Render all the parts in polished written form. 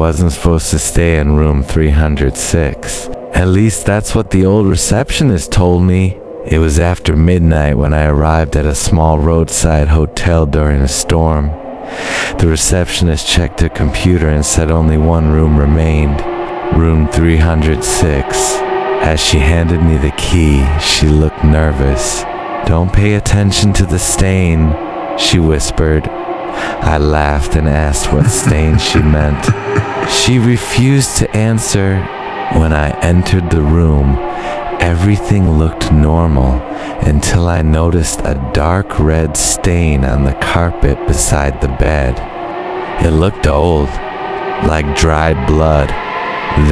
wasn't supposed to stay in room 306. At least that's what the old receptionist told me. It was after midnight when I arrived at a small roadside hotel during a storm. The receptionist checked her computer and said only one room remained, room 306. As she handed me the key, she looked nervous. "Don't pay attention to the stain," she whispered. I laughed and asked what stain she meant. She refused to answer. When I entered the room, everything looked normal until I noticed a dark red stain on the carpet beside the bed. It looked old, like dried blood.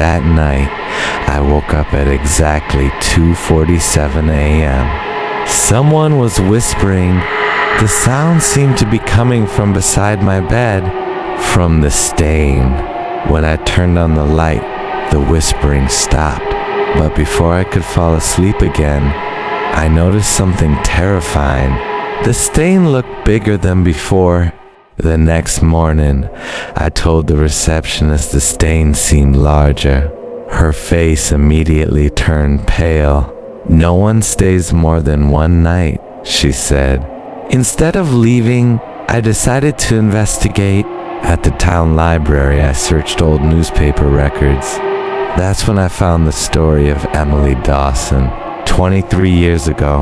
That night, I woke up at exactly 2:47 a.m. Someone was whispering. The sound seemed to be coming from beside my bed, from the stain. When I turned on the light, the whispering stopped. But before I could fall asleep again, I noticed something terrifying. The stain looked bigger than before. The next morning, I told the receptionist the stain seemed larger. Her face immediately turned pale. "No one stays more than one night," she said. Instead of leaving, I decided to investigate. At the town library, I searched old newspaper records. That's when I found the story of Emily Dawson. 23 years ago,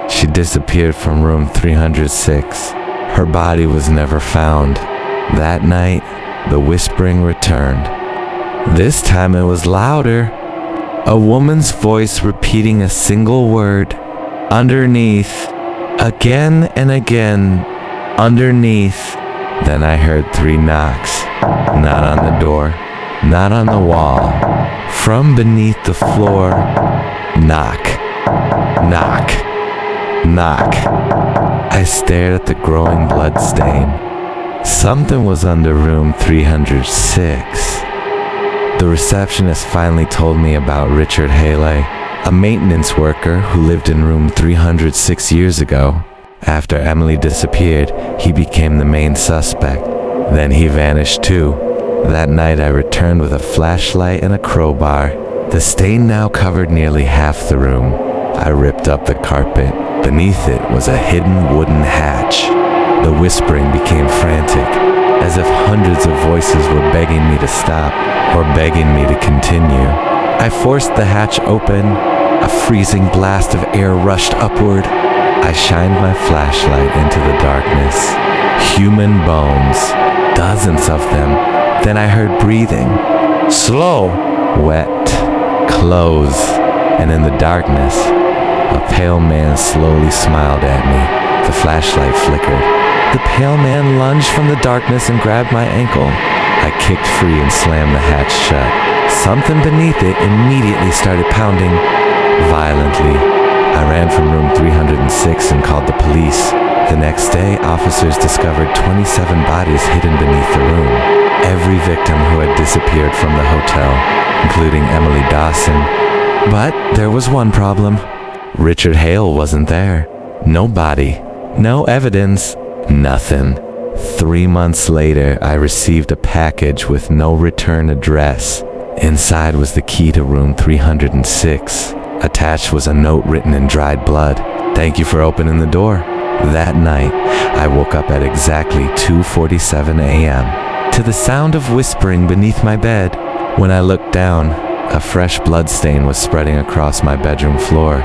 she disappeared from room 306. Her body was never found. That night, the whispering returned. This time it was louder. A woman's voice repeating a single word. "Underneath." Again and again. "Underneath." Then I heard 3 knocks. Not on the door, not on the wall. From beneath the floor. Knock. Knock. Knock. I stared at the growing blood stain. Something was under room 306. The receptionist finally told me about Richard Haley, a maintenance worker who lived in room 306 years ago. After Emily disappeared, he became the main suspect. Then he vanished too. That night I returned with a flashlight and a crowbar. The stain now covered nearly half the room. I ripped up the carpet. Beneath it was a hidden wooden hatch. The whispering became frantic, as if hundreds of voices were begging me to stop or begging me to continue. I forced the hatch open. A freezing blast of air rushed upward. I shined my flashlight into the darkness. Human bones, dozens of them. Then I heard breathing. Slow, wet, close, and in the darkness, a pale man slowly smiled at me. The flashlight flickered. The pale man lunged from the darkness and grabbed my ankle. I kicked free and slammed the hatch shut. Something beneath it immediately started pounding violently. I ran from room 306 and called the police. The next day, officers discovered 27 bodies hidden beneath the room. Every victim who had disappeared from the hotel, including Emily Dawson. But there was one problem. Richard Hale wasn't there. No body, no evidence, nothing. 3 months later, I received a package with no return address. Inside was the key to room 306. Attached was a note written in dried blood. "Thank you for opening the door." That night, I woke up at exactly 2:47 a.m. to the sound of whispering beneath my bed. When I looked down, a fresh blood stain was spreading across my bedroom floor.